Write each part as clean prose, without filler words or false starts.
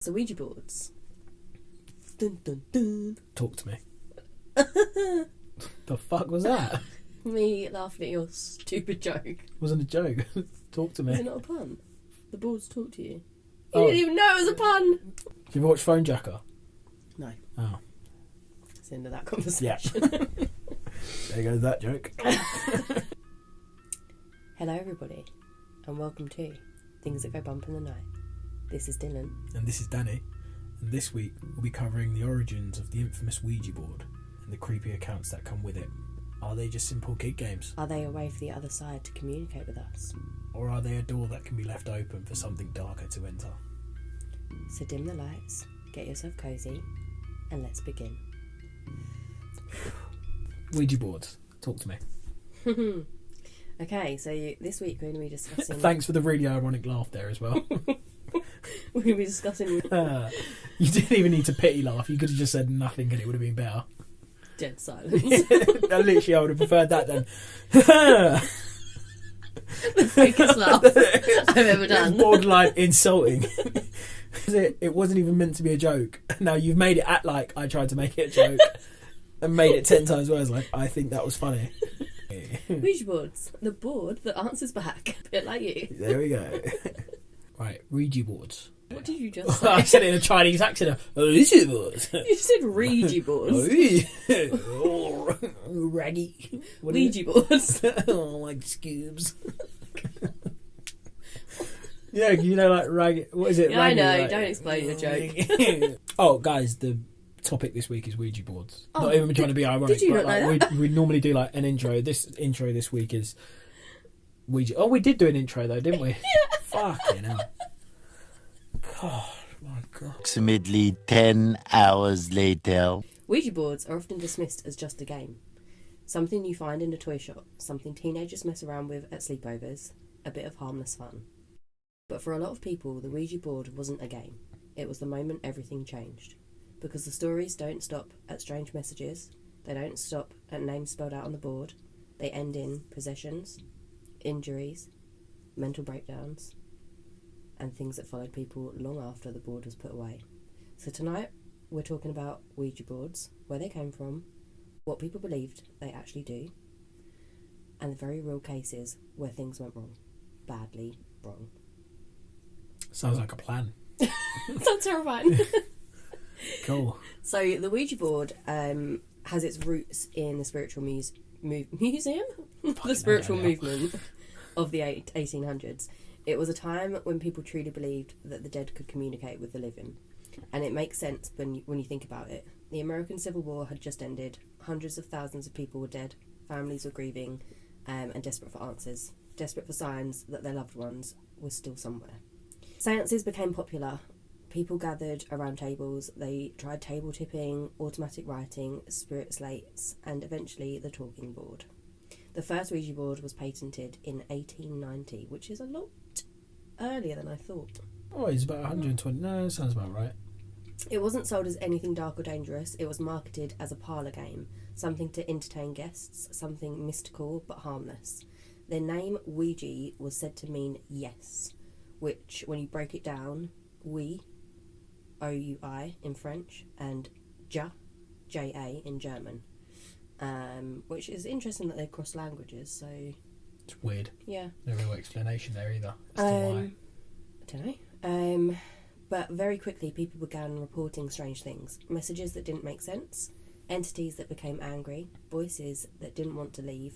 So Ouija boards. Dun, dun, dun. Talk to me. The fuck was that? Me laughing at your stupid joke. Wasn't a joke. Talk to me. Is it not a pun? The boards talk to you. You Oh. didn't even know it was a pun. Have you ever watched Phone Jacker? No. Oh. It's the end of that conversation. Yeah. There goes that joke. Hello everybody, and welcome to Things That Go Bump in the Night. This is Dylan. And this is Danny. And this week we'll be covering the origins of the infamous Ouija board and the creepy accounts that come with it. Are they just simple kid games? Are they a way for the other side to communicate with us? Or are they a door that can be left open for something darker to enter? So dim the lights, get yourself cosy, and let's begin. Ouija boards. Talk to me. Okay, so this week we're going to be discussing... Thanks for the really ironic laugh there as well. We're going to be discussing... You didn't even need to pity laugh. You could have just said nothing and it would have been better. Dead silence. Literally, I would have preferred that then. The fakest laugh I've ever done. It's borderline insulting. It wasn't even meant to be a joke. Now you've made it act like I tried to make it a joke and made it 10 times worse. Like, I think that was funny. Ouija boards. The board that answers back. A bit like you. There we go. Right, Ouija boards. What did you just say? I said it in a Chinese accent. Ouija boards. You said Ouija boards. Oh, raggy. What is Ouija boards. Oh, like scoobs. Yeah, you know, like raggy. What is it? Yeah, I raggy, know. like- Don't explain your joke. Oh, guys, the topic this week is Ouija boards. Oh, not even trying to be ironic. did you but not know like, that? we normally do like an intro. This intro this week is Ouija. Oh, we did do an intro though, didn't we? Yeah. Fucking hell. God, my God. Approximately 10 hours later. Ouija boards are often dismissed as just a game. Something you find in a toy shop, something teenagers mess around with at sleepovers, a bit of harmless fun. But for a lot of people, the Ouija board wasn't a game. It was the moment everything changed. Because the stories don't stop at strange messages, they don't stop at names spelled out on the board, they end in possessions, injuries, mental breakdowns, and things that followed people long after the board was put away. So tonight, we're talking about Ouija boards, where they came from, what people believed they actually do, and the very real cases where things went wrong. Badly wrong. Sounds like a plan. Sounds terrifying. Cool. So the Ouija board has its roots in the spiritual museum? The spiritual hell yeah. movement of the 1800s. It was a time when people truly believed that the dead could communicate with the living. And it makes sense when you think about it. The American Civil War had just ended. Hundreds of thousands of people were dead. Families were grieving and desperate for answers. Desperate for signs that their loved ones were still somewhere. Seances became popular. People gathered around tables. They tried table tipping, automatic writing, spirit slates, and eventually the talking board. The first Ouija board was patented in 1890, which is a lot earlier than I thought. Oh, it's about 120. No, that sounds about right. It wasn't sold as anything dark or dangerous. It was marketed as a parlour game, something to entertain guests, something mystical but harmless. Their name, Ouija, was said to mean yes, which, when you break it down, oui, O-U-I in French, and ja, J-A in German, which is interesting that they cross languages, so... It's weird. Yeah. No real explanation there either. As to why. I don't know. But very quickly people began reporting strange things. Messages that didn't make sense, entities that became angry, voices that didn't want to leave.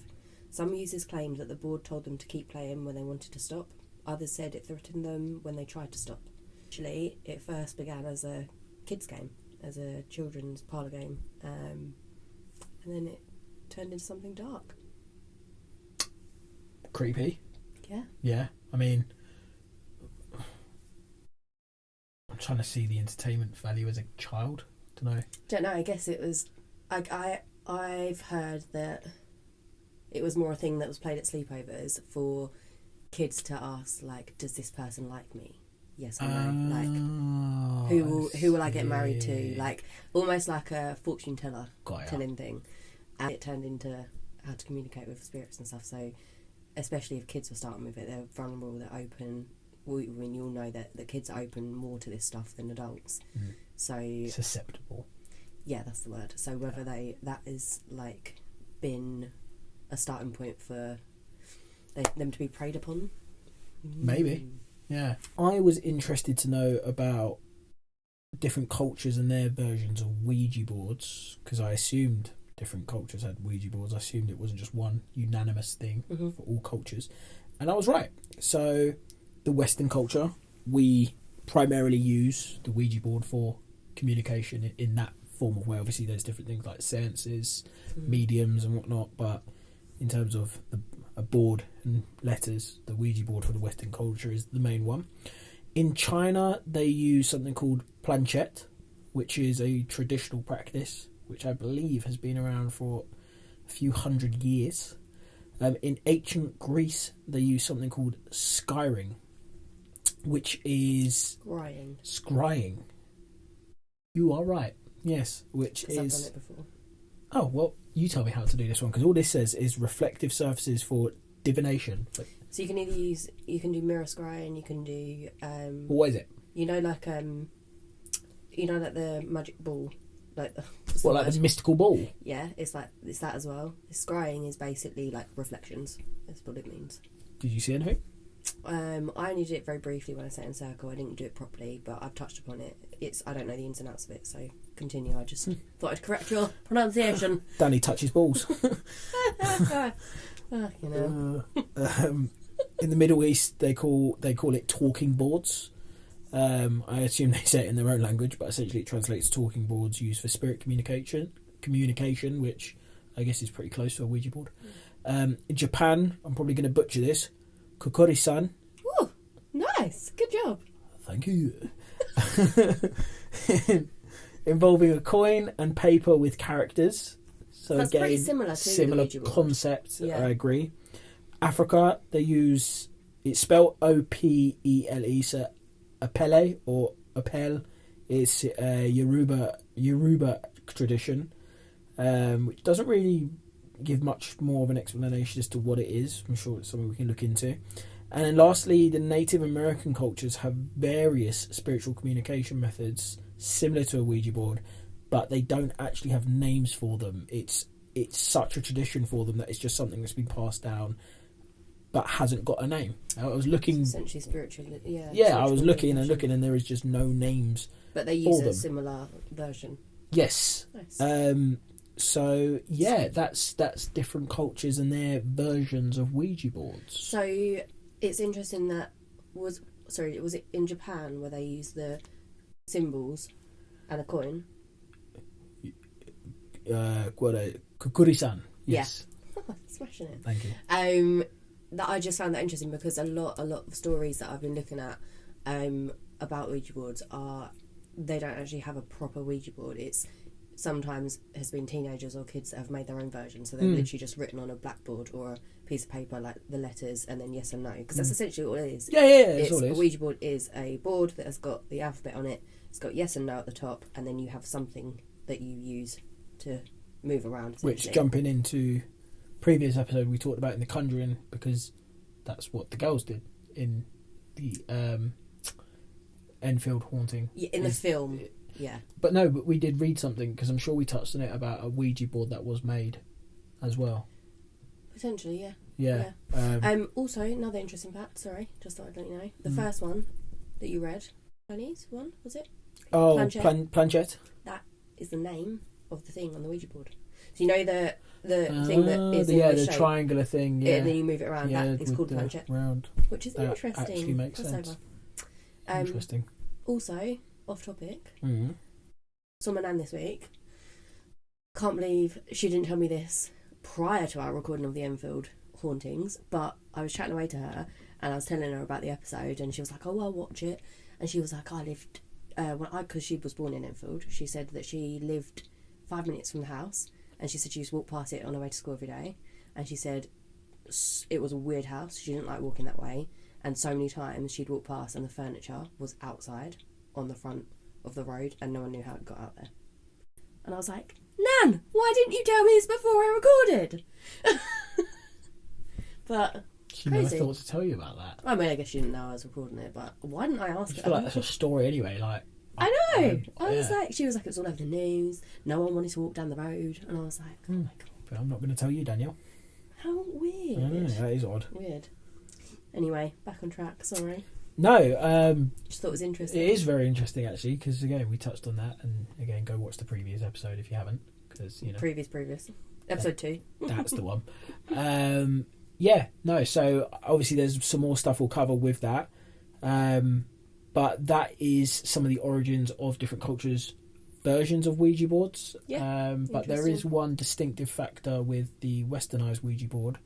Some users claimed that the board told them to keep playing when they wanted to stop. Others said it threatened them when they tried to stop. Actually, it first began as a kids game, as a children's parlour game, and then it turned into something dark. Creepy. Yeah. Yeah. I mean, I'm trying to see the entertainment value as a child. Don't know. I guess it was. I've heard that it was more a thing that was played at sleepovers for kids to ask, like, does this person like me? Yes or no. Like, who will I get married to? Like, almost like a fortune teller telling thing. And it turned into how to communicate with spirits and stuff. So, especially if kids were starting with it, they're vulnerable, they're open, we all know that the kids are open more to this stuff than adults. So susceptible. Yeah, that's the word. So whether that is like been a starting point for them to be preyed upon. Maybe. Yeah. I was interested to know about different cultures and their versions of Ouija boards, because I assumed different cultures had Ouija boards. I assumed it wasn't just one unanimous thing for all cultures. And I was right. So the Western culture, we primarily use the Ouija board for communication in that form of way. Obviously there's different things like seances, mediums and whatnot, but in terms of a board and letters, the Ouija board for the Western culture is the main one. In China, they use something called planchette, which is a traditional practice, which I believe has been around for a few hundred years. In ancient Greece, they use something called scrying, which is... Scrying. You are right. Yes, which is... I've done it before. Oh, well, you tell me how to do this one, because all this says is reflective surfaces for divination. So you can you can do mirror scrying, you can do... what is it? like the magic ball. Like the mystical ball? Yeah, it's that as well. Scrying is basically like reflections. That's what it means. Did you see anything? I only did it very briefly when I sat in circle. I didn't do it properly, but I've touched upon it. I don't know the ins and outs of it, so continue. I just thought I'd correct your pronunciation. Danny touches balls. In the Middle East, they call it talking boards. I assume they say it in their own language, but essentially it translates talking boards used for spirit communication, which I guess is pretty close to a Ouija board. In Japan, I'm probably going to butcher this, kokori-san. Oh, nice. Good job. Thank you. Involving a coin and paper with characters. So that's again, pretty similar to similar the Ouija board concept. Yeah. I agree. Africa, they use, it's spelled Opele, so Apele or Apel is a Yoruba tradition, which doesn't really give much more of an explanation as to what it is. I'm sure it's something we can look into. And then lastly, the Native American cultures have various spiritual communication methods similar to a Ouija board, but they don't actually have names for them. It's such a tradition for them that it's just something that's been passed down but hasn't got a name. I was looking... Essentially spiritual, yeah. Yeah, I was looking and there is just no names. But they use a similar version. Yes. Nice. So, yeah, that's different cultures and their versions of Ouija boards. So, it's interesting that... Was it in Japan where they use the symbols and a coin? Kokuri-san. Yes. Yeah. Smashing it. Thank you. That I just found that interesting because a lot of stories that I've been looking at about Ouija boards they don't actually have a proper Ouija board. It's sometimes has been teenagers or kids that have made their own version, so they've literally just written on a blackboard or a piece of paper like the letters and then yes and no, because that's essentially all it is. That's all it is. A Ouija board is a board that has got the alphabet on it. It's got yes and no at the top, and then you have something that you use to move around. Which, jumping into previous episode we talked about in The Conjuring, because that's what the girls did in the Enfield haunting. Yeah, in the film. Yeah. But we did read something, because I'm sure we touched on it, about a Ouija board that was made as well. Potentially, yeah. Also, another interesting fact, sorry, just thought I'd let you know. The first one that you read, Chinese one, was it? Oh, planchette. That is the name of the thing on the Ouija board. So you know the thing that is in the shape, triangular thing, yeah. And then you move it around, that is called planchette. Round. Which is interesting. Actually makes sense. Interesting. Also, off topic, Mm-hmm. saw my nan this week. Can't believe she didn't tell me this prior to our recording of the Enfield hauntings, but I was chatting away to her and I was telling her about the episode, and she was like, oh, I'll watch it. And she was like, I lived, because she was born in Enfield, she said that she lived 5 minutes from the house, and she said she used to walk past it on her way to school every day, and she said it was a weird house, she didn't like walking that way, and so many times she'd walk past and the furniture was outside on the front of the road and no one knew how it got out there. And I was like, Nan, why didn't you tell me this before I recorded? But She never thought to tell you about that. I mean, I guess she didn't know I was recording it, but why didn't I ask her? I feel like that's a story anyway. Like, I know. I was like, she was like, it's all over the news. No one wanted to walk down the road, and I was like, oh my god. But I'm not going to tell you, Danielle. How weird. I know, that is odd. Weird. Anyway, back on track. Sorry. No, just thought it was interesting. It is very interesting actually, because again we touched on that, and again go watch the previous episode if you haven't, because previous episode 2. That's the one. So obviously there's some more stuff we'll cover with that, but that is some of the origins of different cultures' versions of Ouija boards. But there is one distinctive factor with the westernised Ouija board,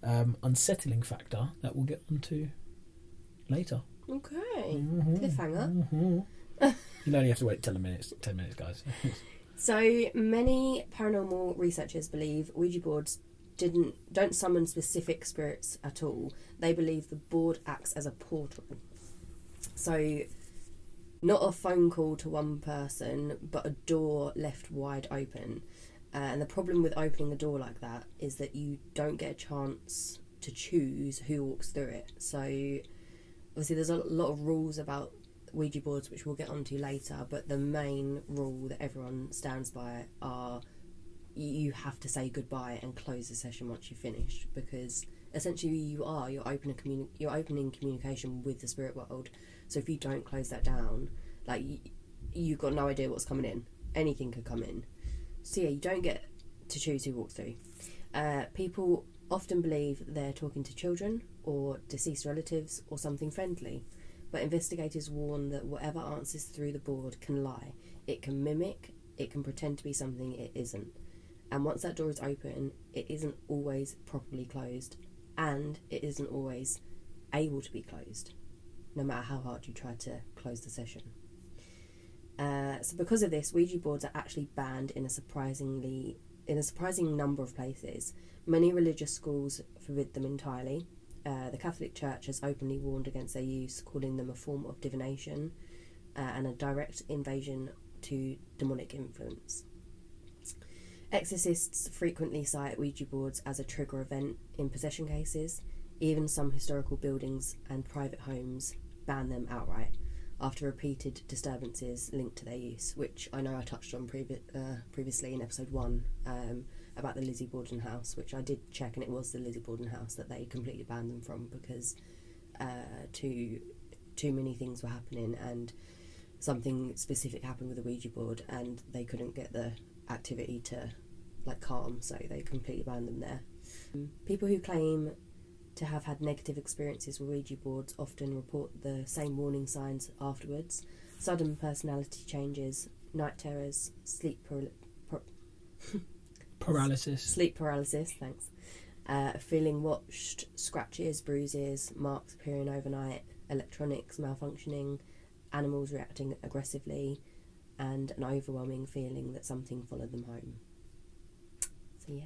unsettling factor, that we'll get onto later. Okay. Cliffhanger. You'll only have to wait 10 minutes, guys. So many paranormal researchers believe Ouija boards don't summon specific spirits at all. They believe the board acts as a portal. So not a phone call to one person, but a door left wide open. And the problem with opening a door like that is that you don't get a chance to choose who walks through it. So obviously there's a lot of rules about Ouija boards, which we'll get onto later, but the main rule that everyone stands by are you have to say goodbye and close the session once you've finished, because essentially you're opening communication with the spirit world. So if you don't close that down, like, you've got no idea what's coming in. Anything could come in. So yeah, you don't get to choose who walks through. People often believe they're talking to children or deceased relatives or something friendly, but investigators warn that whatever answers through the board can lie. It can mimic, it can pretend to be something it isn't. And once that door is open, it isn't always properly closed, and it isn't always able to be closed, no matter how hard you try to close the session. So because of this, Ouija boards are actually banned in a surprising number of places. Many religious schools forbid them entirely. The Catholic Church has openly warned against their use, calling them a form of divination and a direct invasion to demonic influence. Exorcists frequently cite Ouija boards as a trigger event in possession cases. Even some historical buildings and private homes ban them outright after repeated disturbances linked to their use, which I know I touched on previously in episode 1 about the Lizzie Borden house, which I did check, and it was the Lizzie Borden house that they completely banned them from because too many things were happening and something specific happened with the Ouija board and they couldn't get the activity to calm, so they completely banned them there. People who claim to have had negative experiences with Ouija boards often report the same warning signs afterwards: sudden personality changes, night terrors, sleep paralysis, thanks, feeling watched, scratches, bruises, marks appearing overnight, electronics malfunctioning, animals reacting aggressively, and an overwhelming feeling that something followed them home. So yeah.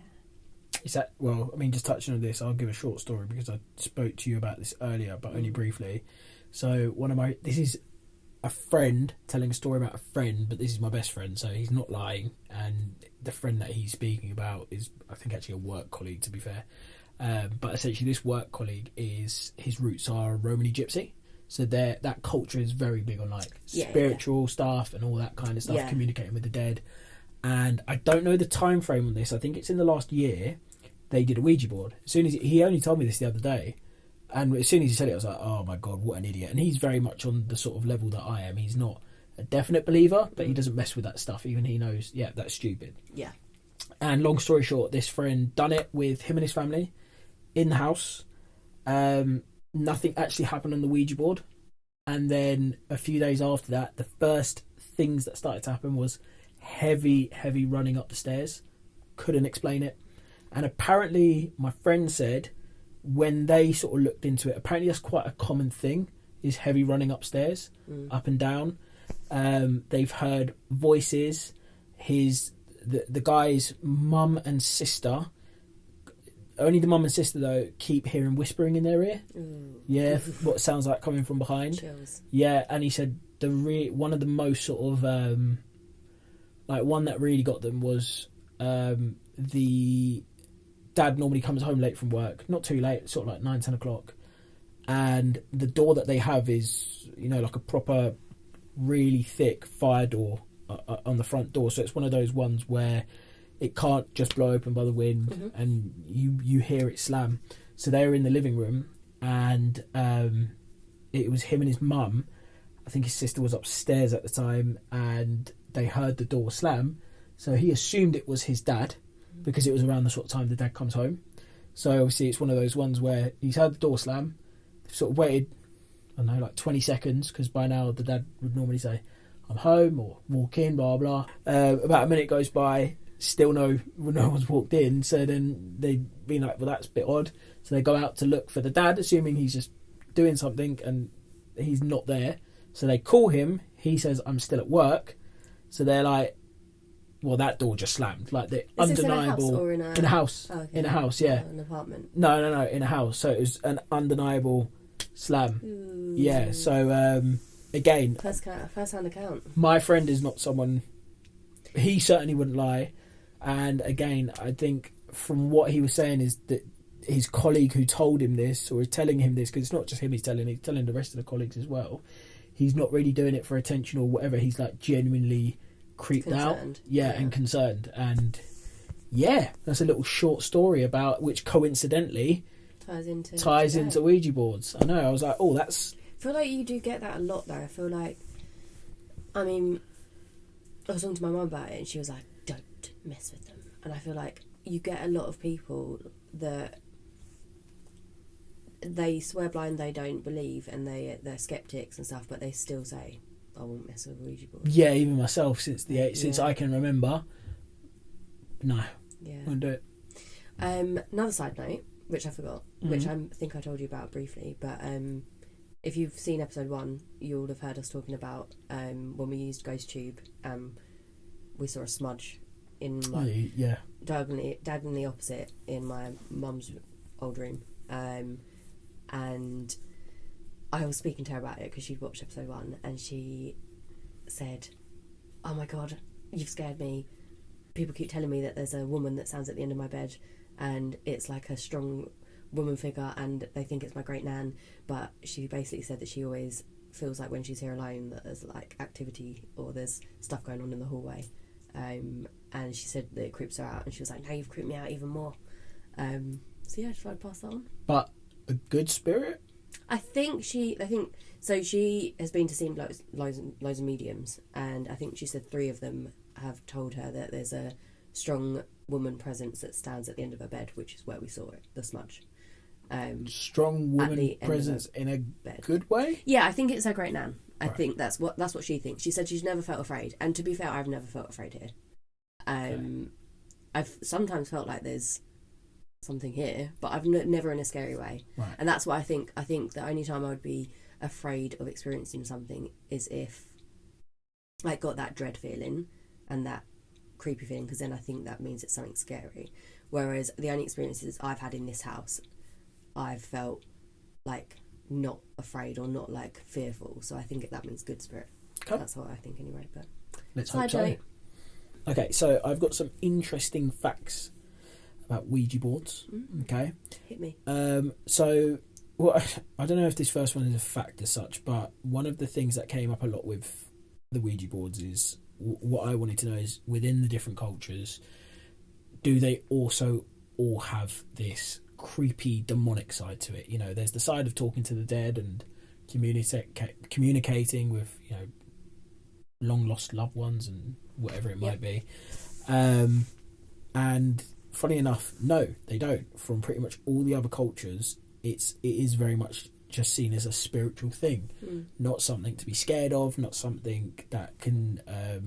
Is that, well, I mean, just touching on this, I'll give a short story because I spoke to you about this earlier, but only briefly. So this is a friend telling a story about a friend, but this is my best friend, so he's not lying. And the friend that he's speaking about is, I think, actually a work colleague, to be fair. But essentially this work colleague his roots are Romani Gypsy. So that culture is very big on spiritual stuff and all that kind of stuff, communicating with the dead. And I don't know the time frame on this. I think it's in the last year they did a Ouija board. As soon as he only told me this the other day, and as soon as he said it, I was like, oh my god, what an idiot. And he's very much on the sort of level that I am. He's not a definite believer, but he doesn't mess with that stuff. Even he knows, that's stupid. Yeah. And long story short, this friend done it with him and his family in the house. Nothing actually happened on the Ouija board. And then a few days after that, the first things that started to happen was heavy running up the stairs. Couldn't explain it. And apparently my friend said when they sort of looked into it, apparently that's quite a common thing, is heavy running upstairs, up and down. They've heard voices. The guy's mum and sister, only the mum and sister though, keep hearing whispering in their ear. Yeah, what sounds like coming from behind. Chills. Yeah, and he said one of the most sort of one that really got them was the Dad normally comes home late from work, not too late, sort of like 9, 10 o'clock. And the door that they have is, like a proper, really thick fire door on the front door. So it's one of those ones where it can't just blow open by the wind, and you hear it slam. So they were in the living room, and it was him and his mum. I think his sister was upstairs at the time, and they heard the door slam. So he assumed it was his dad, because it was around the sort of time the dad comes home. So obviously it's one of those ones where he's heard the door slam, sort of waited, I don't know, like 20 seconds, because by now the dad would normally say, I'm home, or walk in, blah, blah. About a minute goes by, still no one's walked in, so then they'd be like, well, that's a bit odd. So they go out to look for the dad, assuming he's just doing something, and he's not there. So they call him, he says, I'm still at work. So they're like, well, that door just slammed. Like, the undeniable... In a house? In a house. Oh, okay. In a house, yeah. An apartment? No, in a house. So it was an undeniable slam. Ooh. Yeah, so, again... First-hand account. My friend is not someone... He certainly wouldn't lie. And again, I think from what he was saying is that his colleague who told him this, or is telling him this, because it's not just him he's telling the rest of the colleagues as well, he's not really doing it for attention or whatever. He's like genuinely creeped out, and concerned. And yeah, that's a little short story about which coincidentally ties into Ouija boards. I know. I was like, oh, that's. I feel like you do get that a lot though. I feel like, I mean, I was talking to my mum about it, and she was like, "Don't mess with them." And I feel like you get a lot of people that they swear blind, they don't believe, and they're skeptics and stuff, but they still say, I won't mess with a Ouija board. Yeah, even myself, since I can remember, no, won't do it. Another side note, which I forgot, which I think I told you about briefly, but if you've seen episode 1, you'll have heard us talking about when we used Ghost Tube, we saw a smudge in my diagonally opposite in my mum's old room. And I was speaking to her about it because she'd watched episode 1, and she said, oh my god, you've scared me. People keep telling me that there's a woman that stands at the end of my bed, and it's like a strong woman figure, and they think it's my great nan. But she basically said that she always feels like when she's here alone that there's like activity or there's stuff going on in the hallway. And she said that it creeps her out, and she was like, no, you've creeped me out even more. So yeah, I tried to pass that on. But a good spirit? I think she has been to see loads of mediums, and I think she said 3 of them have told her that there's a strong woman presence that stands at the end of her bed, which is where we saw it, the smudge. Strong woman presence in a good way? Yeah, I think it's her great nan. I think that's what she thinks. She said she's never felt afraid, and to be fair, I've never felt afraid here. I've sometimes felt like there's something here, but I've never in a scary way. Right. And that's what I think the only time I would be afraid of experiencing something is if I got that dread feeling and that creepy feeling, because then I think that means it's something scary. Whereas the only experiences I've had in this house, I've felt like not afraid or not like fearful, so I think that means good spirit. Cool. That's what I think anyway. But let's hope so. Okay, so I've got some interesting facts about Ouija boards. Okay, hit me. So, well, I don't know if this first one is a fact as such, but one of the things that came up a lot with the Ouija boards is what I wanted to know is, within the different cultures, do they also all have this creepy demonic side to it? You know, there's the side of talking to the dead and communicating with, you know, long lost loved ones and whatever it might be. And funny enough, no, they don't. From pretty much all the other cultures, it is very much just seen as a spiritual thing, not something to be scared of, not something that can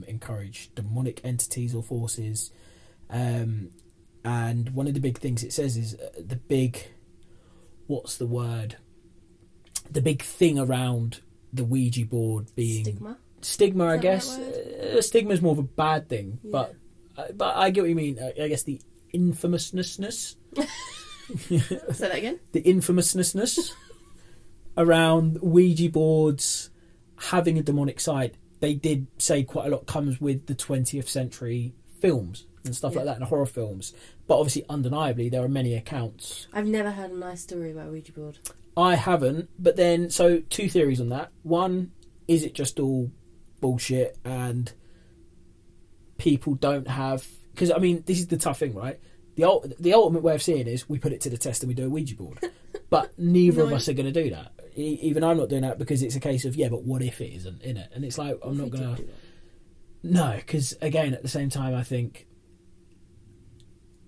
encourage demonic entities or forces. And one of the big things it says is the big thing around the Ouija board being stigma, I guess. Stigma is more of a bad thing, but I get what you mean. I guess the infamousness. Say that again. The infamousness around Ouija boards having a demonic side. They did say quite a lot comes with the 20th century films and stuff like that in horror films. But obviously, undeniably, there are many accounts. I've never heard a nice story about a Ouija board. I haven't, but then, so 2 theories on that. One, is it just all bullshit and people don't have... Because, I mean, this is the tough thing, right? The ultimate way of seeing it is we put it to the test and we do a Ouija board. But neither of us are going to do that. Even I'm not doing that because it's a case of, but what if it isn't, innit? And it's like, I'm not going to... No, because, again, at the same time, I think...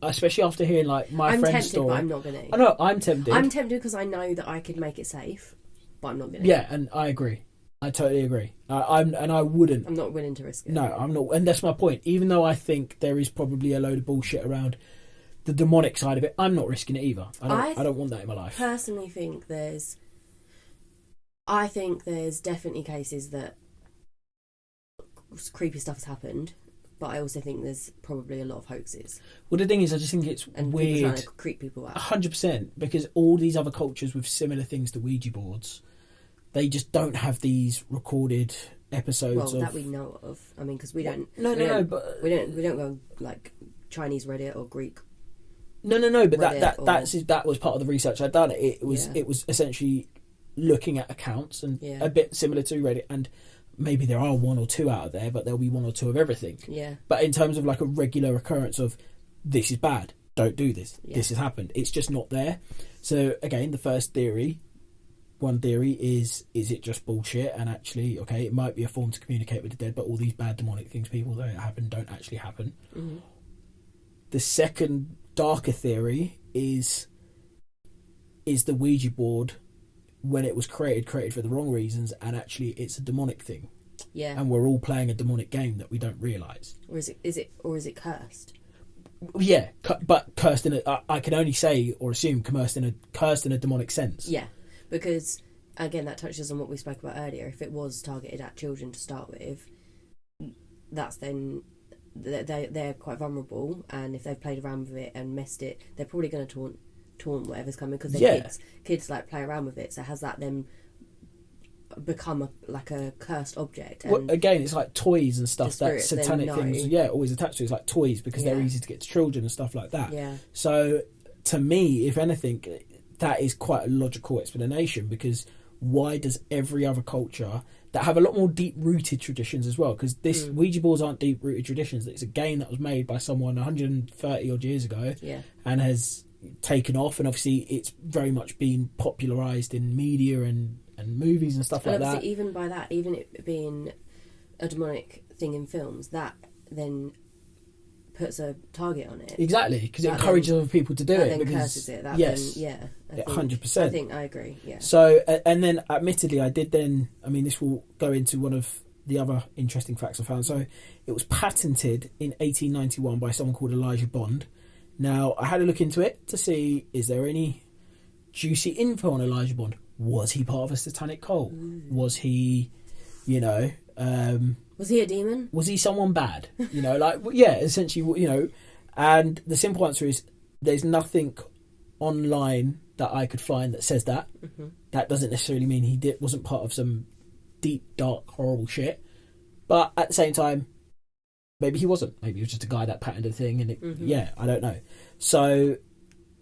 Especially after hearing, like, my friend's story... I'm tempted, but I'm not going to. I know, I'm tempted. I'm tempted because I know that I could make it safe, but I'm not going to. Yeah, and I agree. I totally agree. I wouldn't. I'm not willing to risk it. No, I'm not. And that's my point. Even though I think there is probably a load of bullshit around the demonic side of it, I'm not risking it either. I don't want that in my life. I personally think there's definitely cases that creepy stuff has happened, but I also think there's probably a lot of hoaxes. Well, the thing is, I just think it's and weird. People trying to creep people out. 100%, because all these other cultures with similar things to Ouija boards, they just don't have these recorded episodes. Well, that we know of. I mean, because we don't. But we don't go like Chinese Reddit or Greek. No. But that was part of the research I'd done. It was essentially looking at accounts and a bit similar to Reddit, and maybe there are 1 or 2 out of there, but there'll be 1 or 2 of everything. Yeah. But in terms of like a regular occurrence of this is bad, don't do this, this has happened, it's just not there. So again, the first theory. One theory is it just bullshit, and actually, okay, it might be a form to communicate with the dead, but all these bad demonic things people don't happen don't actually happen. Mm-hmm. The second darker theory is the Ouija board, when it was created for the wrong reasons, and actually it's a demonic thing. Yeah. And we're all playing a demonic game that we don't realise. Or is it cursed? Yeah, but cursed in I can only say or assume cursed in a demonic sense. Yeah. Because, again, that touches on what we spoke about earlier. If it was targeted at children to start with, that's then... They're quite vulnerable, and if they've played around with it and messed it, they're probably going to taunt whatever's coming, because they're kids like play around with it. So has that then become a cursed object? And well, again, it's like toys and stuff that satanic things always attached to. It's like toys because they're easy to get to children and stuff like that. Yeah. So to me, if anything, that is quite a logical explanation, because why does every other culture that have a lot more deep-rooted traditions as well, because this Ouija boards aren't deep-rooted traditions, it's a game that was made by someone 130 odd years ago and has taken off, and obviously it's very much been popularised in media and movies and stuff like that. Even by that, even it being a demonic thing in films, that then puts a target on it. Exactly, because it encourages other people to do it. Then curses it. That yes, then, 100%. I think I agree. Yeah. So, and then, admittedly, I did then. I mean, this will go into one of the other interesting facts I found. So, it was patented in 1891 by someone called Elijah Bond. Now, I had a look into it to see, is there any juicy info on Elijah Bond? Was he part of a satanic cult? Was he, was he a demon? Was he someone bad? Essentially, and the simple answer is there's nothing online that I could find that says that. Mm-hmm. That doesn't necessarily mean he wasn't part of some deep, dark, horrible shit. But at the same time, maybe he wasn't. Maybe he was just a guy that patented a thing, and I don't know. So,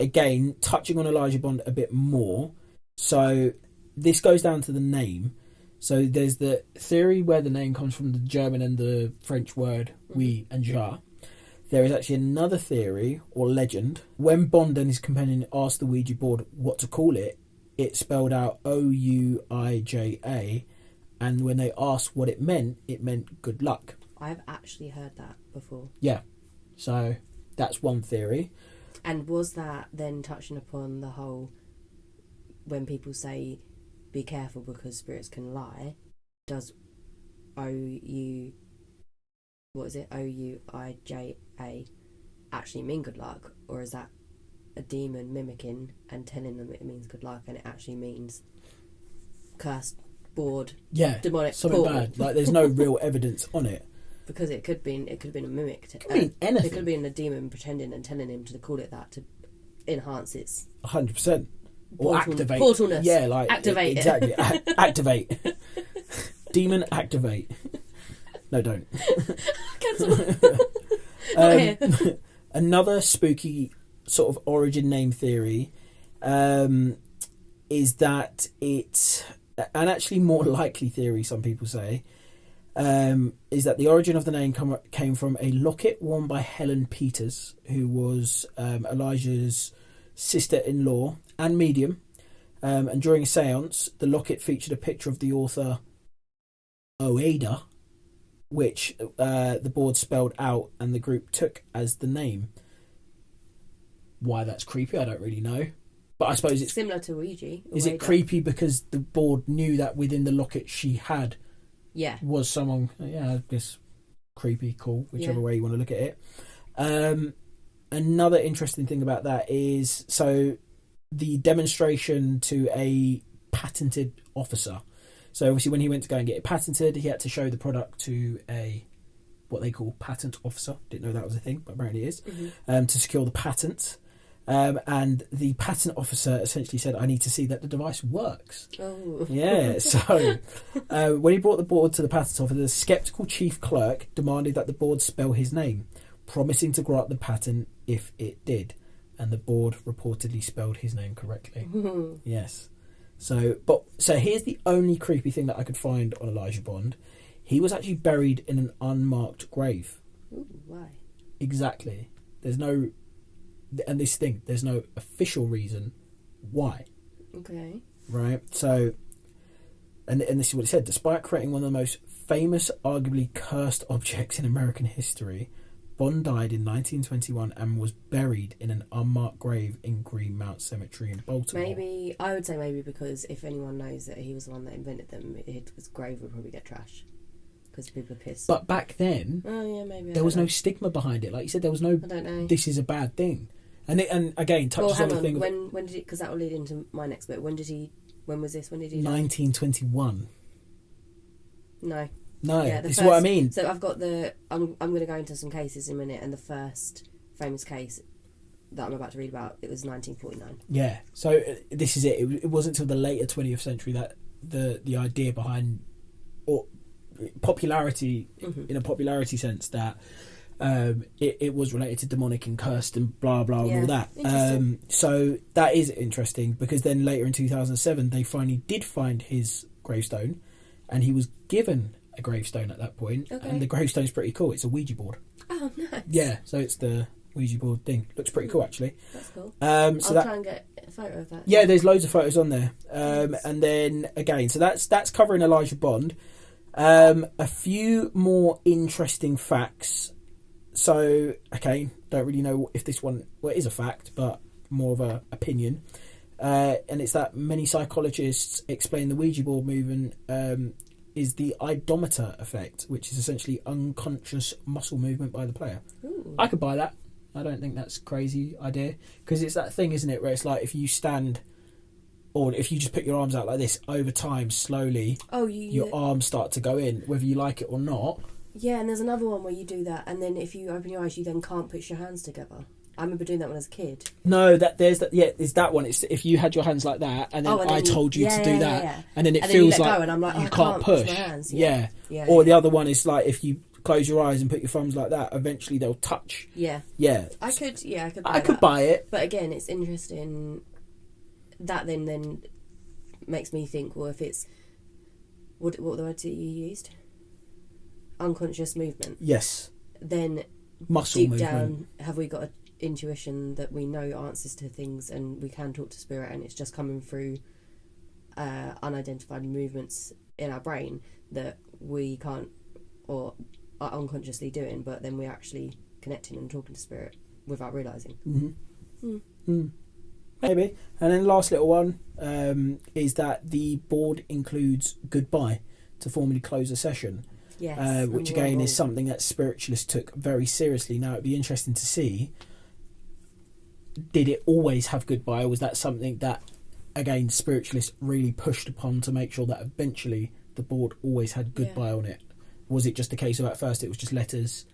again, touching on Elijah Bond a bit more. So, this goes down to the name. So, there's the theory where the name comes from the German and the French word oui and ja. There is actually another theory or legend. When Bond and his companion asked the Ouija board what to call it, it spelled out Ouija, and when they asked what it meant good luck. I've actually heard that before. Yeah. So that's one theory. And was that then touching upon the whole, when people say be careful because spirits can lie, does Ouija actually mean good luck, or is that a demon mimicking and telling them it means good luck, and it actually means cursed, bored, demonic, something bad? Like there's no real evidence on it. Because it could have been a mimic. It could mean anything. It could have been a demon pretending and telling him to call it that to enhance its 100%. Or activate. Portalness. Yeah, like activate. Exactly. Activate. Demon activate. No, don't. Cancel. Another spooky sort of origin name theory is that it's, and actually more likely theory, some people say, is that the origin of the name came from a locket worn by Helen Peters, who was Elijah's sister-in-law and medium. And during a seance, the locket featured a picture of the author Ouija, which the board spelled out and the group took as the name. Why that's creepy, I don't really know. But I suppose it's similar to Ouija. Is it creepy because the board knew that within the locket she had was someone, I guess creepy, cool, whichever way you want to look at it. Another interesting thing about that is, so the demonstration to a patented officer. So obviously when he went to go and get it patented, he had to show the product to a, what they call patent officer. Didn't know that was a thing, but apparently it is. To secure the patent. And the patent officer essentially said, I need to see that the device works. Oh. Yeah, so when he brought the board to the patent office, the sceptical chief clerk demanded that the board spell his name, promising to grant the patent if it did. And the board reportedly spelled his name correctly. Yes. So here's the only creepy thing that I could find on Elijah Bond. He was actually buried in an unmarked grave. Ooh, why? Exactly. There's no official reason why. Okay. Right? So, and this is what it said. Despite creating one of the most famous, arguably cursed objects in American history, Bond died in 1921 and was buried in an unmarked grave in Greenmount Cemetery in Baltimore. I would say because if anyone knows that he was the one that invented them, his grave would probably get trashed because people are pissed. But back then, there was no stigma behind it. Like you said, there was no. I don't know. This is a bad thing, and again touches on the thing. When did it? Because that will lead into my next bit. When was this? When did he? 1921. No, this is what I mean. So I've got I'm going to go into some cases in a minute, and the first famous case that I'm about to read about, it was 1949. Yeah, so this is it. It wasn't until the later 20th century that the idea behind or popularity, in a popularity sense, that it was related to demonic and cursed and blah blah and all that. So that is interesting because then later in 2007 they finally did find his gravestone, and he was given a gravestone at that point, and the gravestone's pretty cool. It's a Ouija board. Oh, nice. Yeah, so it's the Ouija board thing. Looks pretty cool, actually. That's cool. I'll try and get a photo of that. Yeah, there's loads of photos on there. And then again, so that's covering Elijah Bond. A few more interesting facts. So, okay, don't really know if this one, well, it is a fact, but more of a opinion. And it's that many psychologists explain the Ouija board movement is the eidometer effect, which is essentially unconscious muscle movement by the player. Ooh. I could buy that. I don't think that's a crazy idea, because it's that thing, isn't it, where it's like if you stand, or if you just put your arms out like this, over time, slowly, your arms start to go in, whether you like it or not. Yeah, and there's another one where you do that, and then if you open your eyes, you then can't put your hands together. I remember doing that when I was a kid. No, there's that one. It's if you had your hands like that, and then I told you to do that, and then it feels like, and I'm like, you can't push. My hands. Yeah. Or the other one is like if you close your eyes and put your thumbs like that, eventually they'll touch. Yeah. I could buy it. But again, it's interesting. That then makes me think, well, if it's what the words that you used? Unconscious movement. Yes. Then muscle deep movement. down, have we got an intuition that we know answers to things and we can talk to spirit, and it's just coming through unidentified movements in our brain that we can't or are unconsciously doing, but then we're actually connecting and talking to spirit without realising. Maybe. And then last little one is that the board includes goodbye to formally close a session. Yes, which again is something that spiritualists took very seriously. Now it'd be interesting to see, did it always have goodbye, or was that something that again spiritualists really pushed upon to make sure that eventually the board always had goodbye on it? Was it just a case of at first it was just letters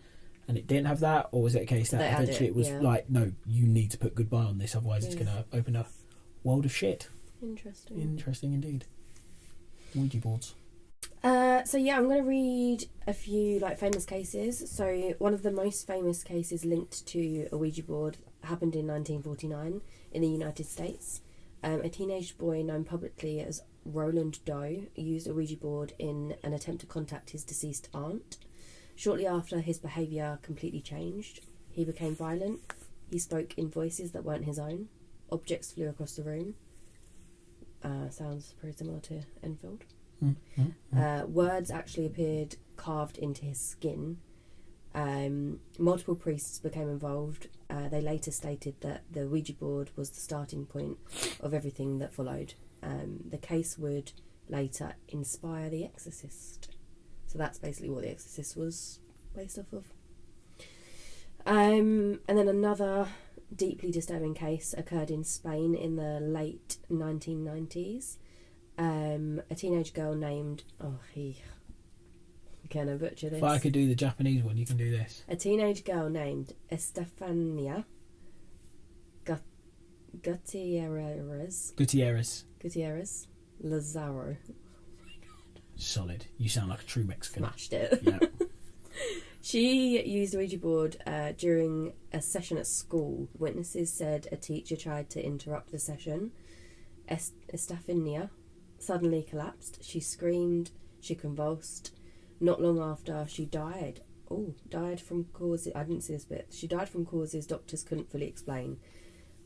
and it didn't have that, or was it a case that eventually it was like, no, you need to put goodbye on this, otherwise it's going to open a world of shit? Interesting. Interesting indeed. Ouija boards. I'm going to read a few famous cases. So one of the most famous cases linked to a Ouija board happened in 1949 in the United States. A teenage boy known publicly as Roland Doe used a Ouija board in an attempt to contact his deceased aunt. Shortly after, his behaviour completely changed. He became violent. He spoke in voices that weren't his own. Objects flew across the room. Sounds pretty similar to Enfield. Words actually appeared carved into his skin. Multiple priests became involved. They later stated that the Ouija board was the starting point of everything that followed. The case would later inspire The Exorcist. So that's basically what The Exorcist was based off of. And then another deeply disturbing case occurred in Spain in the late 1990s. A teenage girl named... Can I butcher this? If I could do the Japanese one, you can do this. A teenage girl named Estefania Gutierrez Lazaro. Solid. You sound like a true Mexican. Smashed it. Yeah. She used a Ouija board during a session at school. Witnesses said a teacher tried to interrupt the session. Estefania suddenly collapsed. She screamed. She convulsed. Not long after, she died. Died from causes... I didn't see this bit. She died from causes doctors couldn't fully explain.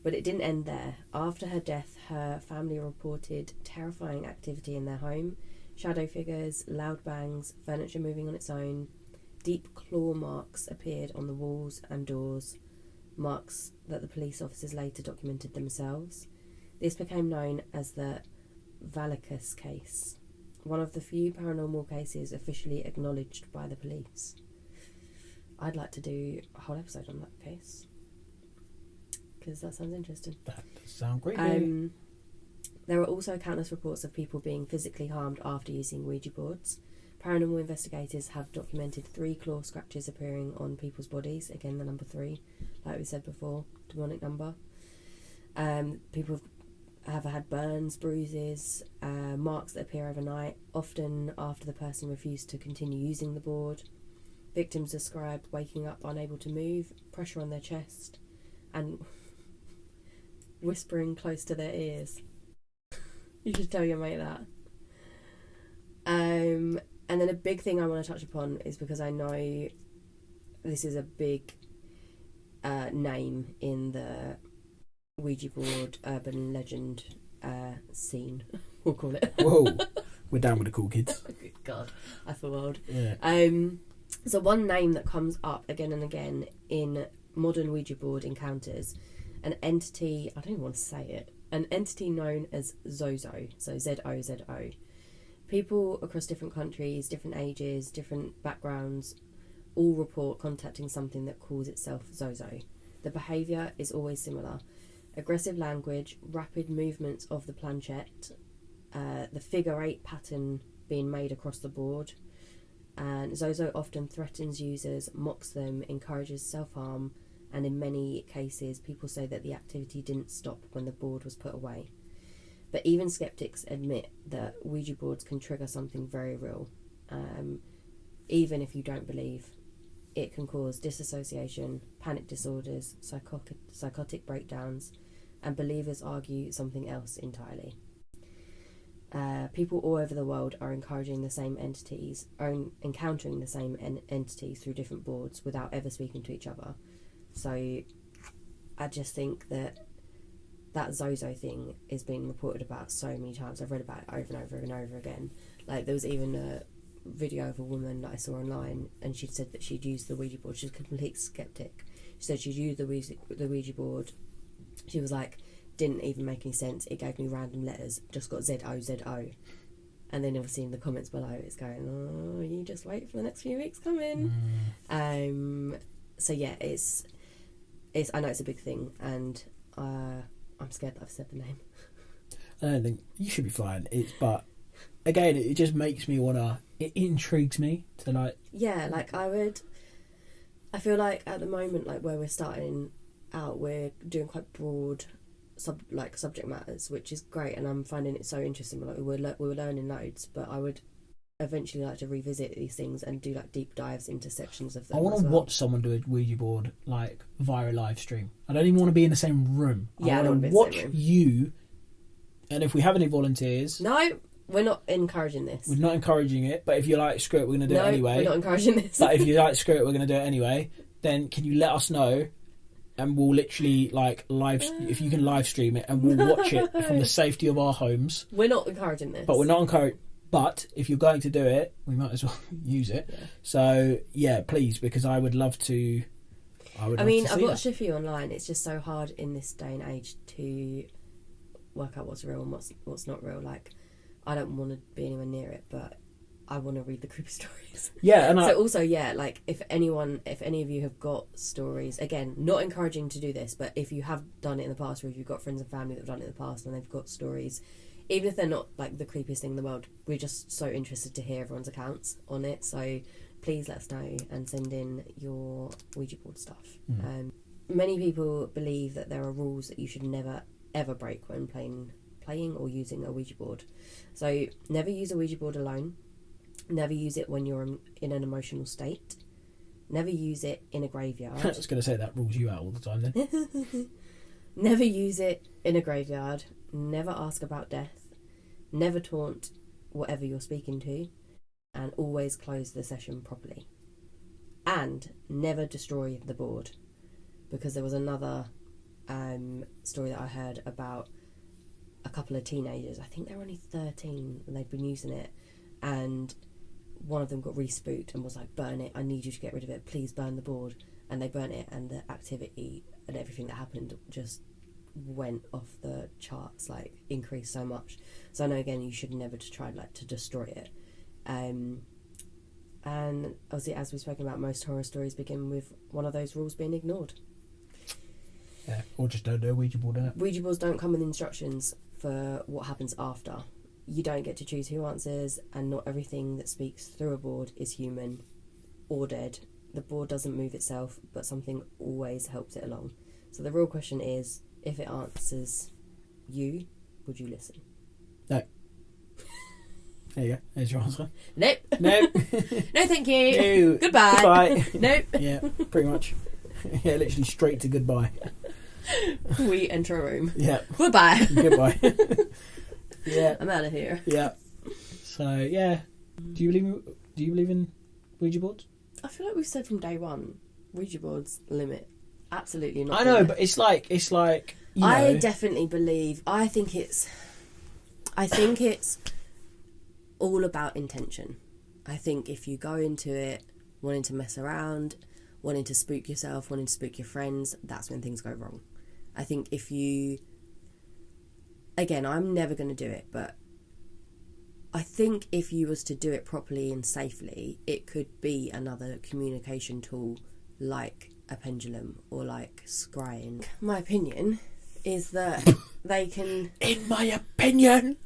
But it didn't end there. After her death, her family reported terrifying activity in their home. Shadow figures, loud bangs, furniture moving on its own. Deep claw marks appeared on the walls and doors, marks that the police officers later documented themselves. This became known as the Vallecas case, one of the few paranormal cases officially acknowledged by the police. I'd like to do a whole episode on that case, because that sounds interesting. That does sound great. There are also countless reports of people being physically harmed after using Ouija boards. Paranormal investigators have documented 3 claw scratches appearing on people's bodies. Again, the number 3, like we said before, demonic number. People have had burns, bruises, marks that appear overnight, often after the person refused to continue using the board. Victims described waking up unable to move, pressure on their chest, and whispering close to their ears. You should tell your mate that. And then a big thing I want to touch upon is because I know this is a big name in the Ouija board urban legend scene, we'll call it. Whoa, we're down with the cool kids. God, I feel old. Yeah. So one name that comes up again and again in modern Ouija board encounters, an entity, I don't even want to say it, an entity known as Zozo, so Z-O-Z-O. People across different countries, different ages, different backgrounds, all report contacting something that calls itself Zozo. The behaviour is always similar. Aggressive language, rapid movements of the planchette, the figure 8 pattern being made across the board. And Zozo often threatens users, mocks them, encourages self-harm, and in many cases people say that the activity didn't stop when the board was put away. But even skeptics admit that Ouija boards can trigger something very real. Even if you don't believe, it can cause disassociation, panic disorders, psychotic breakdowns, and believers argue something else entirely. People all over the world are encountering the same entities through different boards without ever speaking to each other. So I just think that Zozo thing is being reported about so many times. I've read about it over and over and over again. Like, there was even a video of a woman that I saw online, and she said that she'd used the Ouija board. She's a complete skeptic. She said she'd used the Ouija board. She was like, didn't even make any sense. It gave me random letters, just got Z-O-Z-O. And then obviously in the comments below it's going, oh, you just wait for the next few weeks coming. So yeah, it's I know it's a big thing, and I'm scared that I've said the name. I don't think you should be flying. But again, it just makes me wanna. It intrigues me to like. Yeah, like I feel like at the moment, like where we're starting out, we're doing quite broad subject matters, which is great, and I'm finding it so interesting. Like we were learning loads, but I would eventually like to revisit these things and do like deep dives into sections of them. I want to watch someone do a Ouija board like via a live stream. I don't even want to be in the same room. Yeah, I want to watch you. And if we have any volunteers, no, we're not encouraging this. We're not encouraging it. But if you're like, screw it, we're going to do it anyway. We're not encouraging this. But if you're like, screw it, we're going to do it anyway. Then can you let us know? And we'll literally like if you can live stream it, and we'll watch it from the safety of our homes. We're not encouraging this. But we're not encouraging. But if you're going to do it, we might as well use it. Yeah. So yeah, please, because I would love to. I mean, I've watched a few online. It's just so hard in this day and age to work out what's real and what's not real. Like, I don't want to be anywhere near it, but I want to read the creepy stories. Yeah, and also, like if any of you have got stories, again, not encouraging to do this, but if you have done it in the past, or if you've got friends and family that have done it in the past and they've got stories, even if they're not like the creepiest thing in the world, we're just so interested to hear everyone's accounts on it. So please let us know and send in your Ouija board stuff. Many people believe that there are rules that you should never ever break when playing or using a Ouija board. So never use a Ouija board alone. Never use it when you're in an emotional state. Never use it in a graveyard. I was going to say that rules you out all the time then. Never use it in a graveyard. Never ask about death. Never taunt whatever you're speaking to. And always close the session properly. And never destroy the board. Because there was another story that I heard about a couple of teenagers. I think they were only 13 and they'd been using it. And one of them got re-spooked and was like, burn it, I need you to get rid of it, please burn the board. And they burnt it, and the activity and everything that happened just went off the charts, like increased so much. So I know, again, you should never try like to destroy it. And obviously, as we've spoken about, most horror stories begin with one of those rules being ignored. Yeah, or just don't do a Ouija board, innit? Ouija boards don't come with instructions for what happens after. You don't get to choose who answers, and not everything that speaks through a board is human or dead. The board doesn't move itself, but something always helps it along. So the real question is, if it answers you, would you listen? No. There you go. There's your answer. Nope. Nope. No, thank you. No. Goodbye. Goodbye. Nope. Yeah, pretty much. Yeah, literally straight to goodbye. We enter a room. Yeah. Goodbye. Goodbye. Yeah. I'm out of here. Yeah. So yeah, do you believe in Ouija boards? I feel like we've said from day one, Ouija boards limit. Absolutely not. I know, but it's like you know. I definitely believe. I think it's all about intention. I think if you go into it wanting to mess around, wanting to spook yourself, wanting to spook your friends, that's when things go wrong. I think if you... Again, I'm never going to do it, but I think if you was to do it properly and safely, it could be another communication tool like a pendulum or like scrying. My opinion is that they can... In my opinion...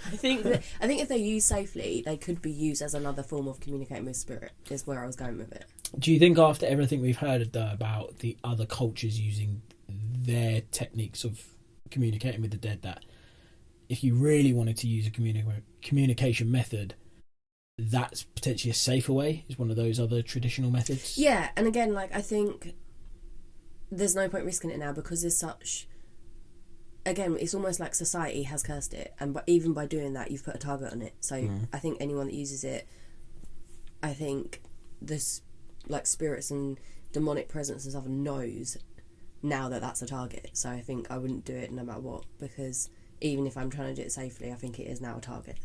I think if they're used safely, they could be used as another form of communicating with spirit, is where I was going with it. Do you think after everything we've heard about the other cultures using their techniques of communicating with the dead, that if you really wanted to use a communication method, that's potentially a safer way, is one of those other traditional methods? Yeah, and again, like, I think there's no point risking it now because there's such... Again, it's almost like society has cursed it, and even by doing that, you've put a target on it. So I think anyone that uses it, I think this, like, spirits and demonic presence and stuff knows now that that's a target. So I think I wouldn't do it no matter what, because even if I'm trying to do it safely, I think it is now a target.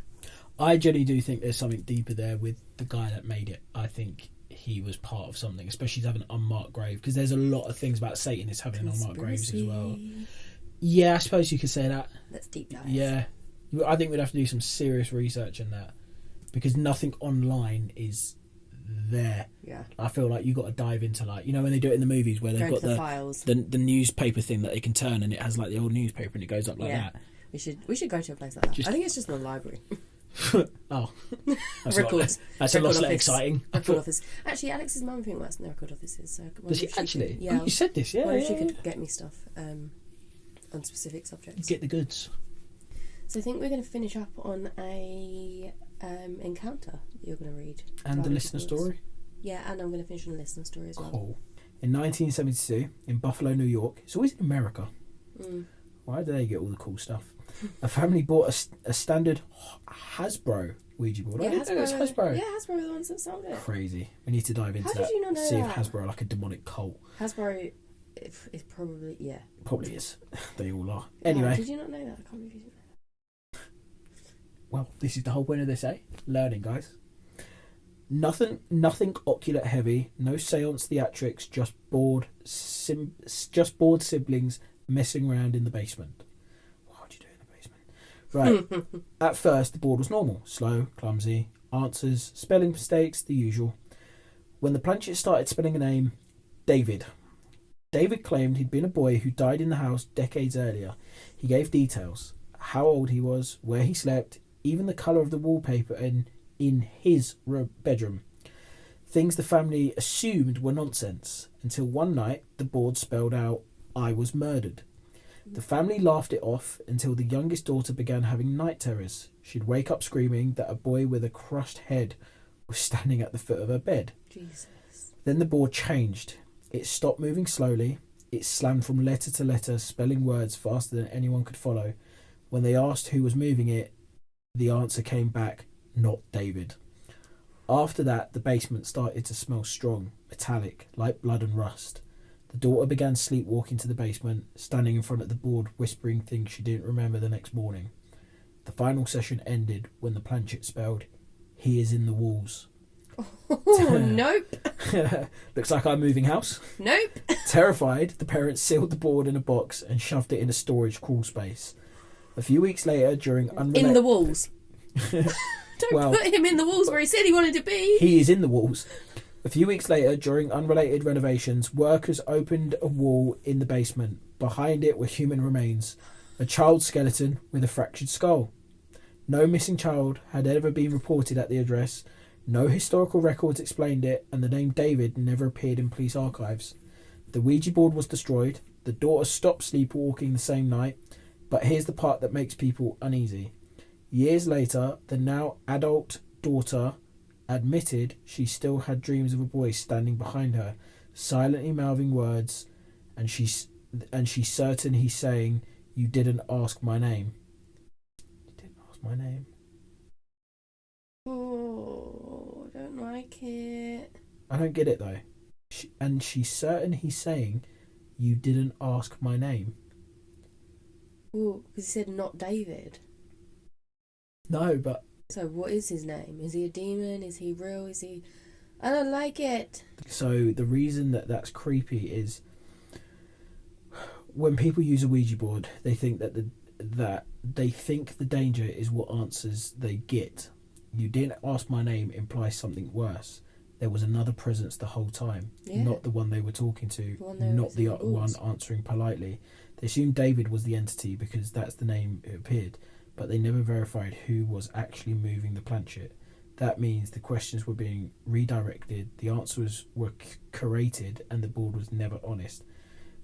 I generally do think there's something deeper there with the guy that made it. I think he was part of something, especially to have an unmarked grave, because there's a lot of things about Satanists having unmarked graves as well. Yeah, I suppose you could say that. Let's deep dive. Yeah. I think we'd have to do some serious research in that, because nothing online is there. Yeah. I feel like you got to dive into, like, you know, when they do it in the movies where they've got the files. The newspaper thing that they can turn, and it has like the old newspaper and it goes up like that. We should go to a place like that. I think it's just in the library. Oh. Records. That's a lot less exciting. Record office. Actually, Alex's mum thinks works in the record offices. So does she actually? Yeah. Oh, you said this, yeah. Well, if she could get me stuff on specific subjects. Get the goods. So I think we're going to finish up on a encounter that you're going to read. And the listener story? Yeah, and I'm going to finish on the listener story as well. Cool. In 1972, in Buffalo, New York, it's always in America. Why do they get all the cool stuff? A family bought a standard Hasbro Ouija board. Yeah, I didn't know it was Hasbro. Yeah, Hasbro are the ones that sold it. Crazy. We need to dive into How that. did you not know See that? if Hasbro are like a demonic cult. Hasbro is probably, yeah. Probably is. They all are. Yeah, Anyway. did you not know that? I can't believe you didn't know that. Well, this is the whole point of this, eh? Learning, guys. Nothing oculate heavy. No seance theatrics. Just bored siblings messing around in the basement. What would you do in the basement? Right. At first, the board was normal, slow, clumsy, answers, spelling mistakes, the usual. When the planchette started spelling a name, David. David claimed he'd been a boy who died in the house decades earlier. He gave details: how old he was, where he slept, even the colour of the wallpaper in his bedroom. Things the family assumed were nonsense, until one night the board spelled out, "I was murdered." The family laughed it off until the youngest daughter began having night terrors. She'd wake up screaming that a boy with a crushed head was standing at the foot of her bed. Jesus. Then the board changed. It stopped moving slowly. It slammed from letter to letter, spelling words faster than anyone could follow. When they asked who was moving it, the answer came back, "Not David." After that, the basement started to smell strong, metallic, like blood and rust. The daughter began sleepwalking to the basement, standing in front of the board, whispering things she didn't remember the next morning. The final session ended when the planchette spelled, "He is in the walls." Oh, nope. Looks like I'm moving house. Nope. Terrified, the parents sealed the board in a box and shoved it in a storage crawl space. A few weeks later, during In the walls. Don't put him in the walls where he said he wanted to be. He is in the walls. A few weeks later, during unrelated renovations, workers opened a wall in the basement. Behind it were human remains, a child skeleton with a fractured skull. No missing child had ever been reported at the address. No historical records explained it, and the name David never appeared in police archives. The Ouija board was destroyed. The daughter stopped sleepwalking the same night. But here's the part that makes people uneasy. Years later, the now adult daughter admitted she still had dreams of a boy standing behind her, silently mouthing words, and she's certain he's saying, "You didn't ask my name." You didn't ask my name. Oh, I don't like it. I don't get it though. She's certain he's saying, "You didn't ask my name." Oh, because he said not David. No, but... So what is his name? Is he a demon? Is he real? Is he... I don't like it. So the reason that's creepy is when people use a Ouija board, they think that the danger is what answers they get. "You didn't ask my name" implies something worse. There was another presence the whole time, not the one they were talking to, not the one answering politely. They assumed David was the entity because that's the name it appeared, but they never verified who was actually moving the planchette. That means the questions were being redirected, the answers were curated, and the board was never honest.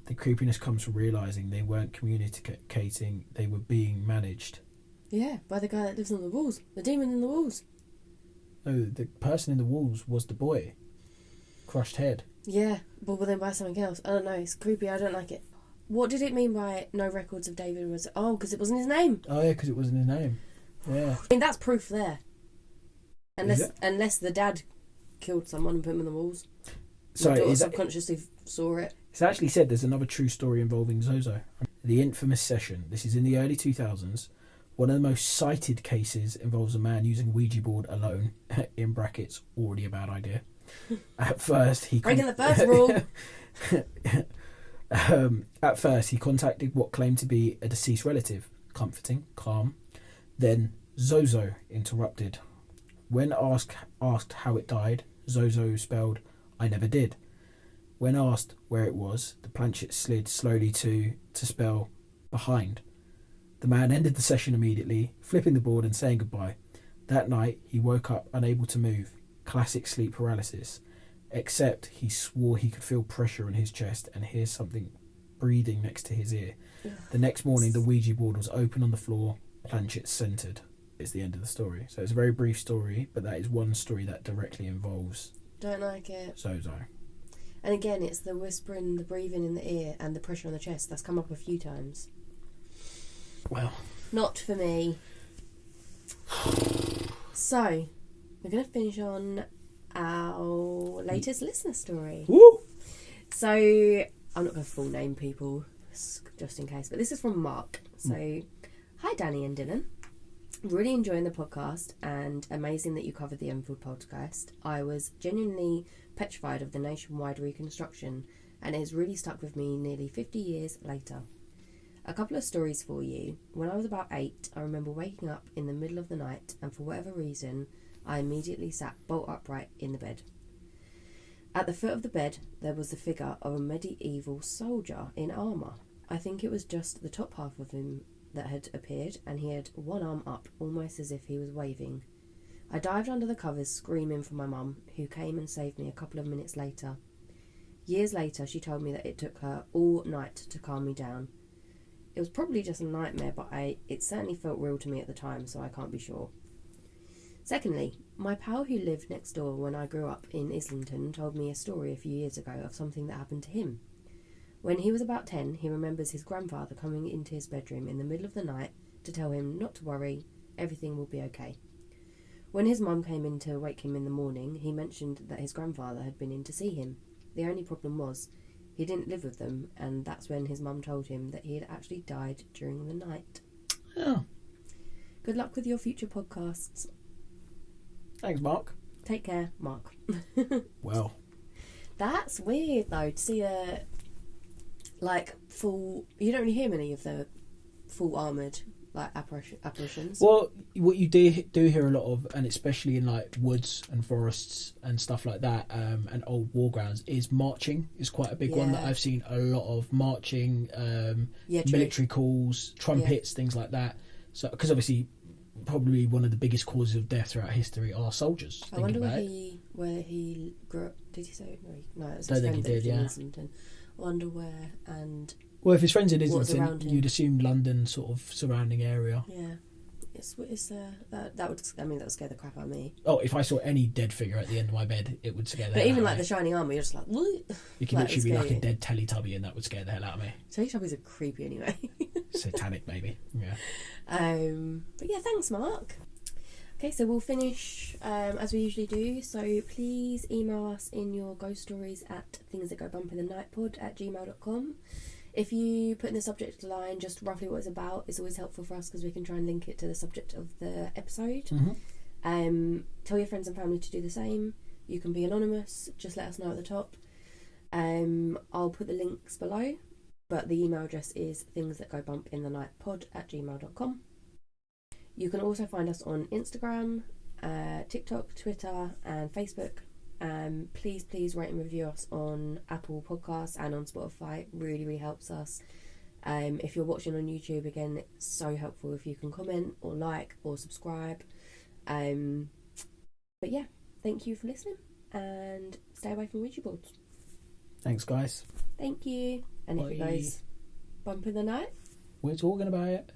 The creepiness comes from realising they weren't communicating, they were being managed. Yeah, by the guy that lives on the walls. The demon in the walls. No, the person in the walls was the boy. Crushed head. Yeah, but then by something else. I don't know, it's creepy, I don't like it. What did it mean by no records of David? Because it wasn't his name. Oh yeah, because it wasn't his name. Yeah. I mean, that's proof there. Unless the dad killed someone and put him in the walls. Sorry, the daughter subconsciously saw it. It's actually said there's another true story involving Zozo. The infamous session. This is in the early 2000s. One of the most cited cases involves a man using a Ouija board alone. In brackets, already a bad idea. At first, he... Breaking the first rule! At first, he contacted what claimed to be a deceased relative. Comforting, calm. Then, Zozo interrupted. When asked how it died, Zozo spelled, "I never did." When asked where it was, the planchette slid slowly to spell, "behind." The man ended the session immediately, flipping the board and saying goodbye. That night, he woke up unable to move. Classic sleep paralysis. Except he swore he could feel pressure in his chest and hear something breathing next to his ear. The next morning, the Ouija board was open on the floor, planchette centred. is the end of the story. So it's a very brief story, but that is one story that directly involves Don't like it. Zozo. And again, it's the whispering, the breathing in the ear, and the pressure on the chest. That's come up a few times. Well, not for me. So, we're going to finish on our latest listener story. Woo! So, I'm not going to full name people, just in case, but this is from Mark. So, hi Danny and Dylan. Really enjoying the podcast, and amazing that you covered the Enfield podcast. I was genuinely petrified of the nationwide reconstruction, and it has really stuck with me nearly 50 years later. A couple of stories for you. When I was about 8, I remember waking up in the middle of the night, and for whatever reason, I immediately sat bolt upright in the bed. At the foot of the bed, there was the figure of a medieval soldier in armour. I think it was just the top half of him that had appeared, and he had one arm up, almost as if he was waving. I dived under the covers, screaming for my mum, who came and saved me a couple of minutes later. Years later, she told me that it took her all night to calm me down. It was probably just a nightmare, but it certainly felt real to me at the time, so I can't be sure. Secondly, my pal who lived next door when I grew up in Islington told me a story a few years ago of something that happened to him. When he was about 10, he remembers his grandfather coming into his bedroom in the middle of the night to tell him not to worry, everything will be okay. When his mum came in to wake him in the morning, he mentioned that his grandfather had been in to see him. The only problem was, he didn't live with them, and that's when his mum told him that he had actually died during the night. Oh. Good luck with your future podcasts. Thanks, Mark. Take care, Mark. Well. That's weird, though, to see a, full... You don't really hear many of the full armoured, apparitions. Well, what you do hear a lot of, and especially in, woods and forests and stuff like that, and old war grounds, is marching is quite a big one that I've seen a lot of. Marching, military calls, trumpets, things like that. So, because obviously... probably one of the biggest causes of death throughout history are soldiers. I wonder where he grew up. Did he say? No, it was his friend in Islington. I wonder where and... Well, if his friend's in Islington, you'd assume London sort of surrounding area. Yeah. That would scare the crap out of me. Oh, if I saw any dead figure at the end of my bed, it would scare the hell out of me. But even the shining armour, you're just like, what? You can literally be like a dead Teletubby, and that would scare the hell out of me. Teletubbies are creepy anyway. Satanic, maybe. Yeah. But yeah, thanks, Mark. Okay, so we'll finish as we usually do. So please email us in your ghost stories at thingsthatgobump@gmail.com. If you put in the subject line just roughly what it's about, it's always helpful for us because we can try and link it to the subject of the episode. Mm-hmm. Tell your friends and family to do the same. You can be anonymous, just let us know at the top. I'll put the links below, but the email address is thingsthatgobumpinthenightpod@gmail.com. You can also find us on Instagram, TikTok, Twitter and Facebook. Please rate and review us on Apple Podcasts and on Spotify. It really, really helps us. If you're watching on YouTube, again, it's so helpful if you can comment or like or subscribe. But yeah, thank you for listening and stay away from Ouija boards. Thanks, guys. Thank you. And if it goes bump in the night, we're talking about it.